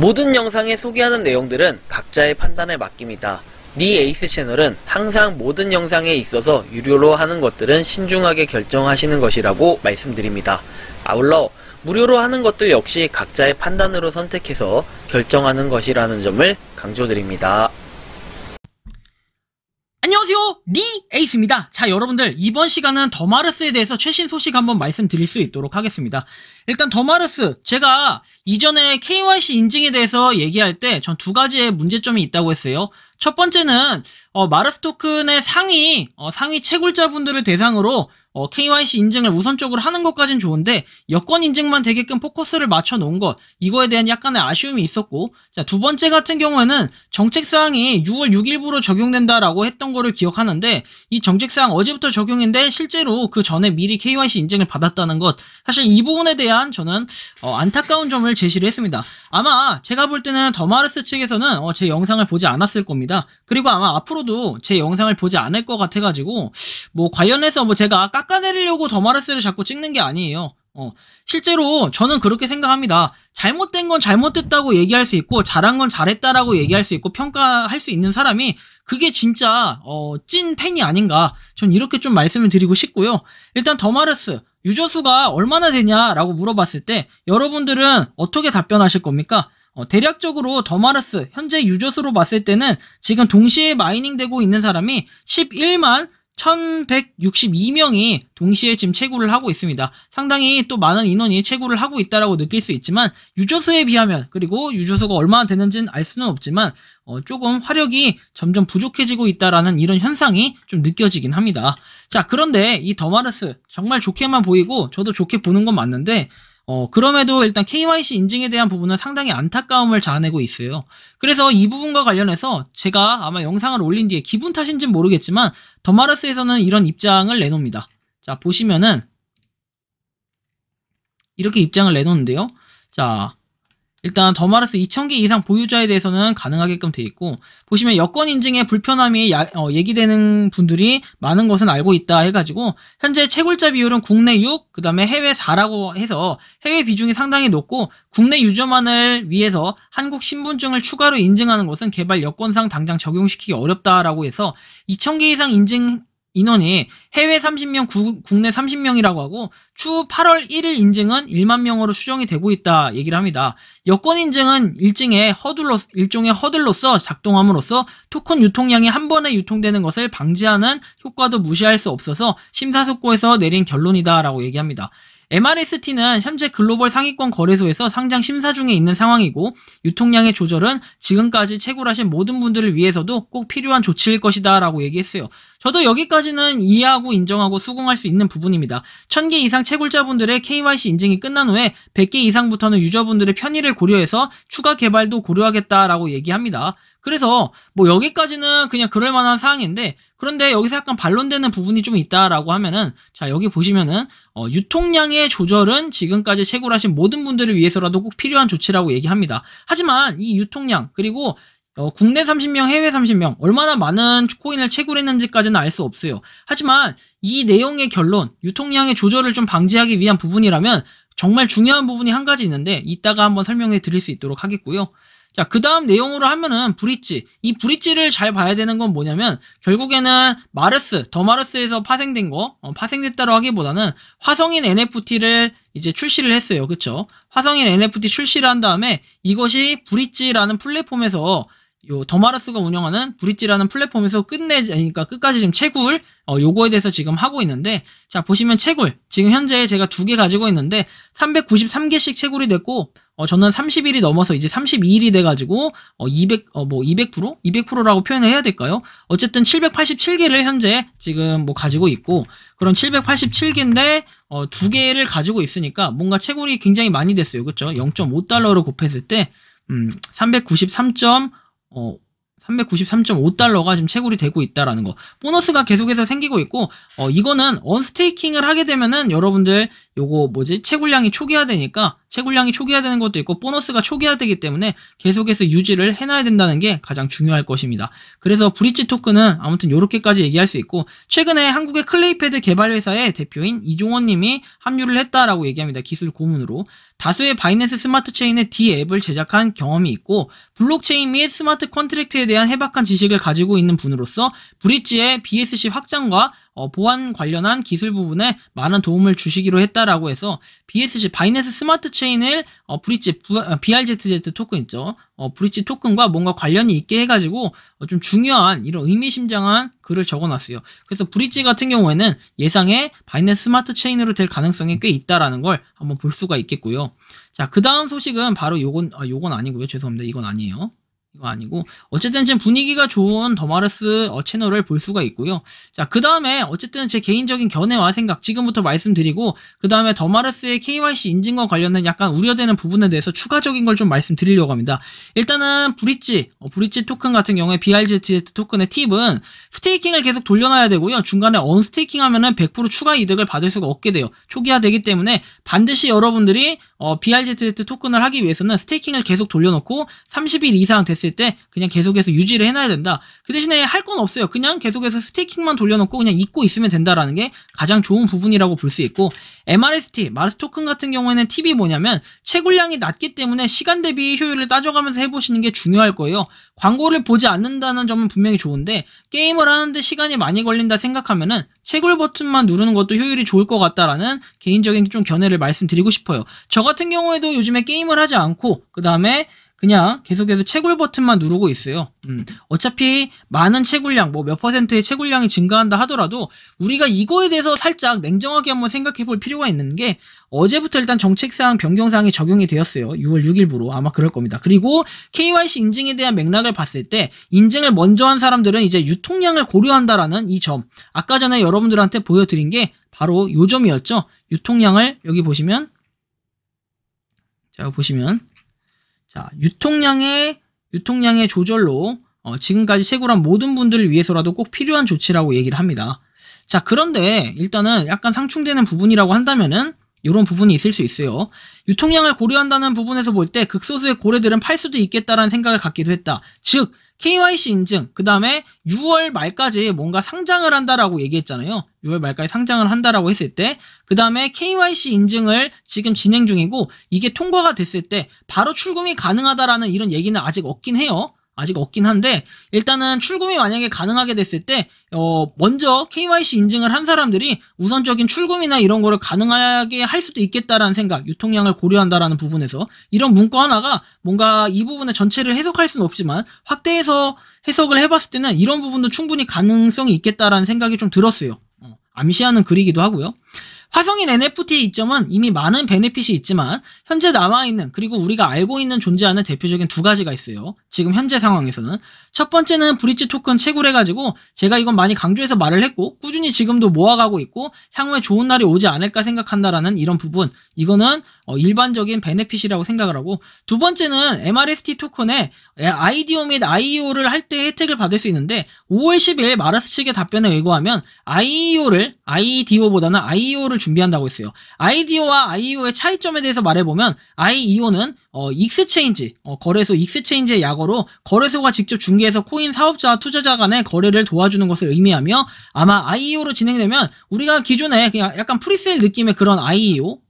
모든 영상에 소개하는 내용들은 각자의 판단에 맡깁니다. 리 에이스 채널은 항상 모든 영상에 있어서 유료로 하는 것들은 신중하게 결정하시는 것이라고 말씀드립니다. 아울러 무료로 하는 것들 역시 각자의 판단으로 선택해서 결정하는 것이라는 점을 강조드립니다. 안녕하세요, 리 에이스입니다. 자, 여러분들 이번 시간은 더마르스에 대해서 최신 소식 한번 말씀드릴 수 있도록 하겠습니다. 일단 더마르스, 제가 이전에 KYC 인증에 대해서 얘기할 때 전 두 가지의 문제점이 있다고 했어요. 첫 번째는 마르스 토큰의 상위 채굴자분들을 대상으로 KYC 인증을 우선적으로 하는 것까진 좋은데 여권 인증만 되게끔 포커스를 맞춰 놓은 것, 이거에 대한 약간의 아쉬움이 있었고, 자, 두 번째 같은 경우에는 정책사항이 6월 6일부로 적용된다라고 했던 거를 기억하는데, 이 정책사항 어제부터 적용인데 실제로 그 전에 미리 KYC 인증을 받았다는 것, 사실 이 부분에 대한 저는 안타까운 점을 제시를 했습니다. 아마 제가 볼 때는 더마르스 측에서는 제 영상을 보지 않았을 겁니다. 그리고 아마 앞으로도 제 영상을 보지 않을 것 같아가지고 관련해서 제가 깎아내리려고 더마르스를 자꾸 찍는 게 아니에요. 실제로 저는 그렇게 생각합니다. 잘못된 건 잘못됐다고 얘기할 수 있고 잘한 건 잘했다라고 얘기할 수 있고 평가할 수 있는 사람이 그게 진짜 찐 팬이 아닌가, 전 이렇게 좀 말씀을 드리고 싶고요. 일단 더마르스 유저수가 얼마나 되냐라고 물어봤을 때 여러분들은 어떻게 답변하실 겁니까? 대략적으로 더마르스 현재 유저수로 봤을 때는 지금 동시에 마이닝 되고 있는 사람이 11만 1162명이 동시에 지금 채굴을 하고 있습니다. 상당히 또 많은 인원이 채굴을 하고 있다라고 느낄 수 있지만 유저수에 비하면, 그리고 유저수가 얼마나 되는지는 알 수는 없지만 조금 화력이 점점 부족해지고 있다라는 이런 현상이 좀 느껴지긴 합니다. 자, 그런데 이 더마르스 정말 좋게만 보이고 저도 좋게 보는 건 맞는데 그럼에도 일단 KYC 인증에 대한 부분은 상당히 안타까움을 자아내고 있어요. 그래서 이 부분과 관련해서 제가 아마 영상을 올린 뒤에 기분 탓인지는 모르겠지만 더마르스에서는 이런 입장을 내놓습니다. 자, 보시면은 이렇게 입장을 내놓는데요. 자, 일단 더마르스 2000개 이상 보유자에 대해서는 가능하게끔 돼 있고, 보시면 여권 인증에 불편함이 얘기되는 분들이 많은 것은 알고 있다 해가지고 현재 채굴자 비율은 국내 6, 그 다음에 해외 4라고 해서 해외 비중이 상당히 높고, 국내 유저만을 위해서 한국 신분증을 추가로 인증하는 것은 개발 여건상 당장 적용시키기 어렵다라고 해서 2000개 이상 인증 인원이 해외 30명, 국내 30명이라고 하고 추후 8월 1일 인증은 1만 명으로 추정이 되고 있다 얘기를 합니다. 여권 인증은 일종의 허들로서 작동함으로써 토큰 유통량이 한 번에 유통되는 것을 방지하는 효과도 무시할 수 없어서 심사숙고해서 내린 결론이다 라고 얘기합니다. MRST는 현재 글로벌 상위권 거래소에서 상장 심사 중에 있는 상황이고, 유통량의 조절은 지금까지 채굴하신 모든 분들을 위해서도 꼭 필요한 조치일 것이다 라고 얘기했어요. 저도 여기까지는 이해하고 인정하고 수긍할 수 있는 부분입니다. 1000개 이상 채굴자분들의 KYC 인증이 끝난 후에 100개 이상부터는 유저분들의 편의를 고려해서 추가 개발도 고려하겠다라고 얘기합니다. 그래서 여기까지는 그냥 그럴 만한 사항인데, 그런데 여기서 약간 반론되는 부분이 좀 있다라고 하면은, 자, 여기 보시면은 유통량의 조절은 지금까지 채굴하신 모든 분들을 위해서라도 꼭 필요한 조치라고 얘기합니다. 하지만 이 유통량, 그리고 국내 30명, 해외 30명 얼마나 많은 코인을 채굴했는지까지는 알 수 없어요. 하지만 이 내용의 결론, 유통량의 조절을 좀 방지하기 위한 부분이라면 정말 중요한 부분이 한 가지 있는데 이따가 한번 설명해 드릴 수 있도록 하겠고요. 자, 그 다음 내용으로 하면은 브릿지. 이 브릿지를 잘 봐야 되는 건 뭐냐면, 결국에는 더마르스에서 파생됐다고 하기보다는 화성인 NFT를 이제 출시를 했어요. 그쵸? 화성인 NFT 출시를 한 다음에 이것이 브릿지라는 플랫폼에서 더마르스가 운영하는 브릿지라는 플랫폼에서 끝까지 지금 채굴, 요거에 대해서 지금 하고 있는데, 자, 보시면 채굴. 지금 현재 제가 2개 가지고 있는데, 393개씩 채굴이 됐고, 저는 30일이 넘어서 이제 32일이 돼가지고, 200%라고 표현을 해야 될까요? 어쨌든 787개를 현재 지금 가지고 있고, 그런 787개인데, 2개를 가지고 있으니까 뭔가 채굴이 굉장히 많이 됐어요. 그쵸? 0.5달러로 곱했을 때, 393.5달러가 지금 채굴이 되고 있다라는 거. 보너스가 계속해서 생기고 있고, 이거는 언스테이킹을 하게 되면은 여러분들 요거 뭐지? 채굴량이 초기화되니까 채굴량이 초기화되는 것도 있고 보너스가 초기화되기 때문에 계속해서 유지를 해놔야 된다는 게 가장 중요할 것입니다. 그래서 브릿지 토큰은 아무튼 요렇게까지 얘기할 수 있고 최근에 한국의 클레이패드 개발 회사의 대표인 이종원 님이 합류를 했다라고 얘기합니다. 기술 고문으로. 다수의 바이낸스 스마트 체인의 D 앱을 제작한 경험이 있고 블록체인 및 스마트 컨트랙트에 대한 해박한 지식을 가지고 있는 분으로서 브릿지의 BSC 확장과 보안 관련한 기술 부분에 많은 도움을 주시기로 했다라고 해서 BSC 바이낸스 스마트 체인을 브릿지 BRZZ 토큰 있죠. 브릿지 토큰과 뭔가 관련이 있게 해가지고 좀 중요한 이런 의미심장한 글을 적어놨어요. 그래서 브릿지 같은 경우에는 예상에 바이낸스 스마트 체인으로 될 가능성이 꽤 있다라는 걸 한번 볼 수가 있겠고요. 자, 그 다음 소식은 바로 요건 아니고요. 죄송합니다. 이건 아니에요. 이거 아니고 어쨌든 지금 분위기가 좋은 더마르스 채널을 볼 수가 있고요. 자, 그 다음에 어쨌든 제 개인적인 견해와 생각 지금부터 말씀드리고 그 다음에 더마르스의 KYC 인증과 관련된 약간 우려되는 부분에 대해서 추가적인 걸 좀 말씀드리려고 합니다. 일단은 브릿지 토큰 같은 경우에 BRZZ 토큰의 팁은 스테이킹을 계속 돌려놔야 되고요. 중간에 언스테이킹 하면은 100% 추가 이득을 받을 수가 없게 돼요. 초기화되기 때문에 반드시 여러분들이 BRZZ 토큰을 하기 위해서는 스테이킹을 계속 돌려놓고 30일 이상 됐을 때 그냥 계속해서 유지를 해놔야 된다. 그 대신에 할 건 없어요. 그냥 계속해서 스테이킹만 돌려놓고 그냥 잊고 있으면 된다라는 게 가장 좋은 부분이라고 볼 수 있고 MRST, 마르스 토큰 같은 경우에는 팁이 뭐냐면 채굴량이 낮기 때문에 시간 대비 효율을 따져가면서 해보시는 게 중요할 거예요. 광고를 보지 않는다는 점은 분명히 좋은데 게임을 하는데 시간이 많이 걸린다 생각하면은 채굴 버튼만 누르는 것도 효율이 좋을 것 같다라는 개인적인 좀 견해를 말씀드리고 싶어요. 저 같은 경우에도 요즘에 게임을 하지 않고 그 다음에 그냥 계속해서 채굴 버튼만 누르고 있어요. 어차피 많은 채굴량, 뭐 몇 %의 채굴량이 증가한다 하더라도 우리가 이거에 대해서 살짝 냉정하게 한번 생각해 볼 필요가 있는 게 어제부터 일단 정책상 변경사항이 적용이 되었어요. 6월 6일부로 아마 그럴 겁니다. 그리고 KYC 인증에 대한 맥락을 봤을 때 인증을 먼저 한 사람들은 이제 유통량을 고려한다라는 이 점. 아까 전에 여러분들한테 보여드린 게 바로 요 점이었죠. 유통량을 여기 보시면 자, 유통량의 조절로 지금까지 채굴한 모든 분들을 위해서라도 꼭 필요한 조치라고 얘기를 합니다. 자, 그런데 일단은 약간 상충되는 부분이라고 한다면은 이런 부분이 있을 수 있어요. 유통량을 고려한다는 부분에서 볼 때 극소수의 고래들은 팔 수도 있겠다라는 생각을 갖기도 했다. 즉 KYC 인증, 그 다음에 6월 말까지 뭔가 상장을 한다라고 얘기했잖아요. 6월 말까지 상장을 한다라고 했을 때, 그 다음에 KYC 인증을 지금 진행 중이고, 이게 통과가 됐을 때, 바로 출금이 가능하다라는 이런 얘기는 아직 없긴 해요. 아직 없긴 한데, 일단은 출금이 만약에 가능하게 됐을 때, 먼저 KYC 인증을 한 사람들이 우선적인 출금이나 이런 거를 가능하게 할 수도 있겠다라는 생각, 유통량을 고려한다라는 부분에서 이런 문구 하나가 뭔가 이 부분의 전체를 해석할 수는 없지만 확대해서 해석을 해봤을 때는 이런 부분도 충분히 가능성이 있겠다라는 생각이 좀 들었어요. 암시하는 글이기도 하고요. 화성인 NFT의 이점은 이미 많은 베네핏이 있지만 현재 남아있는 그리고 우리가 알고 있는 존재하는 대표적인 두 가지가 있어요. 지금 현재 상황에서는 첫 번째는 브릿지 토큰 채굴해가지고 제가 이건 많이 강조해서 말을 했고 꾸준히 지금도 모아가고 있고 향후에 좋은 날이 오지 않을까 생각한다라는 이런 부분, 이거는 일반적인 베네핏이라고 생각을 하고, 두 번째는 MRST 토큰에 IDO 및 IEO를 할 때 혜택을 받을 수 있는데 5월 10일 마르스 측의 답변에 의거하면 IDO보다는 IEO를 준비한다고 했어요. IDO와 IEO의 차이점에 대해서 말해보면 IEO는 익스체인지, 거래소 익스체인지의 약어로 거래소가 직접 중개해서 코인 사업자와 투자자 간의 거래를 도와주는 것을 의미하며, 아마 IEO로 진행되면 우리가 기존에 그냥 약간 프리세일 느낌의 그런 IEO,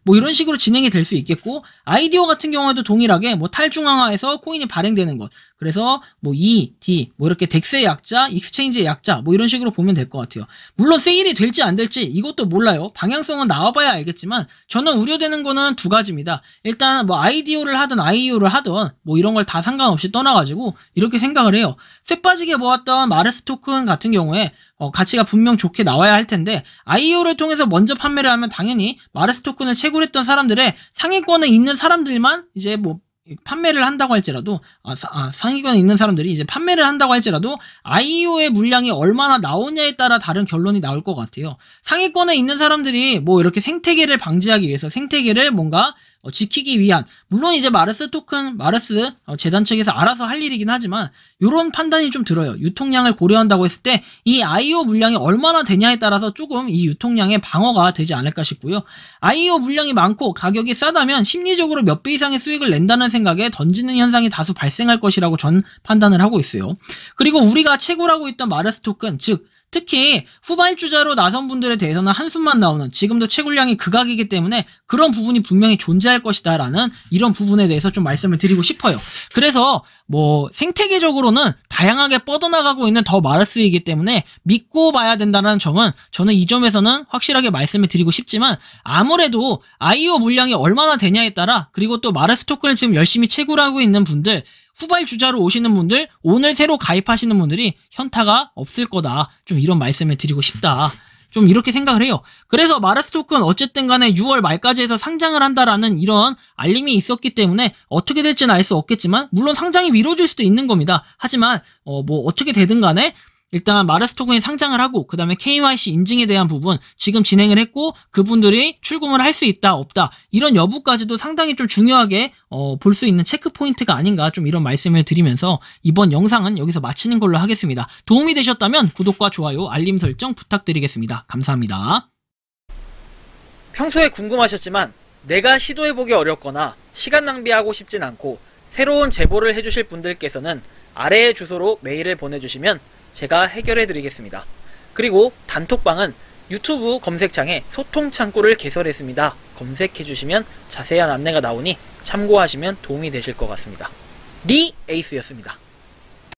뭐 이런 식으로 진행이 될 수 있겠고, IDO 같은 경우에도 동일하게 뭐 탈중앙화해서 코인이 발행되는 것, 그래서 뭐 E, D, 뭐 이렇게 덱스의 약자, 익스체인지의 약자, 뭐 이런 식으로 보면 될 것 같아요. 물론 세일이 될지 안 될지 이것도 몰라요. 방향성은 나와봐야 알겠지만 저는 우려되는 거는 두 가지입니다. 일단 뭐 IDO를 하든 IEO를 하든 뭐 이런 걸 다 상관없이 떠나가지고 이렇게 생각을 해요. 쇠 빠지게 모았던 마르스 토큰 같은 경우에 가치가 분명 좋게 나와야 할 텐데, IEO를 통해서 먼저 판매를 하면 당연히 마르스 토큰을 채굴했던 사람들의 상위권에 있는 사람들만 이제 뭐 판매를 한다고 할지라도, 상위권에 있는 사람들이 이제 판매를 한다고 할지라도 IEO의 물량이 얼마나 나오냐에 따라 다른 결론이 나올 것 같아요. 상위권에 있는 사람들이 뭐 이렇게 생태계를 방지하기 위해서 생태계를 뭔가 지키기 위한, 물론 이제 마르스 토큰, 마르스 재단 측에서 알아서 할 일이긴 하지만 요런 판단이 좀 들어요. 유통량을 고려한다고 했을 때 이 IO 물량이 얼마나 되냐에 따라서 조금 이 유통량의 방어가 되지 않을까 싶고요. IO 물량이 많고 가격이 싸다면 심리적으로 몇 배 이상의 수익을 낸다는 생각에 던지는 현상이 다수 발생할 것이라고 전 판단을 하고 있어요. 그리고 우리가 채굴하고 있던 마르스 토큰, 즉 특히 후발주자로 나선 분들에 대해서는 한숨만 나오는, 지금도 채굴량이 극악이기 때문에 그런 부분이 분명히 존재할 것이다 라는 이런 부분에 대해서 좀 말씀을 드리고 싶어요. 그래서 생태계적으로는 다양하게 뻗어나가고 있는 더 마르스이기 때문에 믿고 봐야 된다는 점은 저는 이 점에서는 확실하게 말씀을 드리고 싶지만, 아무래도 IO 물량이 얼마나 되냐에 따라, 그리고 또 마르스 토큰을 지금 열심히 채굴하고 있는 분들, 후발주자로 오시는 분들, 오늘 새로 가입하시는 분들이 현타가 없을 거다, 좀 이런 말씀을 드리고 싶다, 좀 이렇게 생각을 해요. 그래서 마르스 토큰 어쨌든 간에 6월 말까지 해서 상장을 한다라는 이런 알림이 있었기 때문에 어떻게 될지는 알 수 없겠지만, 물론 상장이 미뤄질 수도 있는 겁니다. 하지만 어떻게 되든 간에 일단 마르스 토큰이 상장을 하고, 그 다음에 KYC 인증에 대한 부분 지금 진행을 했고, 그분들이 출금을 할 수 있다 없다 이런 여부까지도 상당히 좀 중요하게 볼 수 있는 체크 포인트가 아닌가, 좀 이런 말씀을 드리면서 이번 영상은 여기서 마치는 걸로 하겠습니다. 도움이 되셨다면 구독과 좋아요, 알림 설정 부탁드리겠습니다. 감사합니다. 평소에 궁금하셨지만 내가 시도해보기 어렵거나 시간 낭비하고 싶진 않고 새로운 제보를 해주실 분들께서는 아래의 주소로 메일을 보내주시면 제가 해결해 드리겠습니다. 그리고 단톡방은 유튜브 검색창에 소통 창구를 개설했습니다. 검색해 주시면 자세한 안내가 나오니 참고하시면 도움이 되실 것 같습니다. 리 에이스였습니다.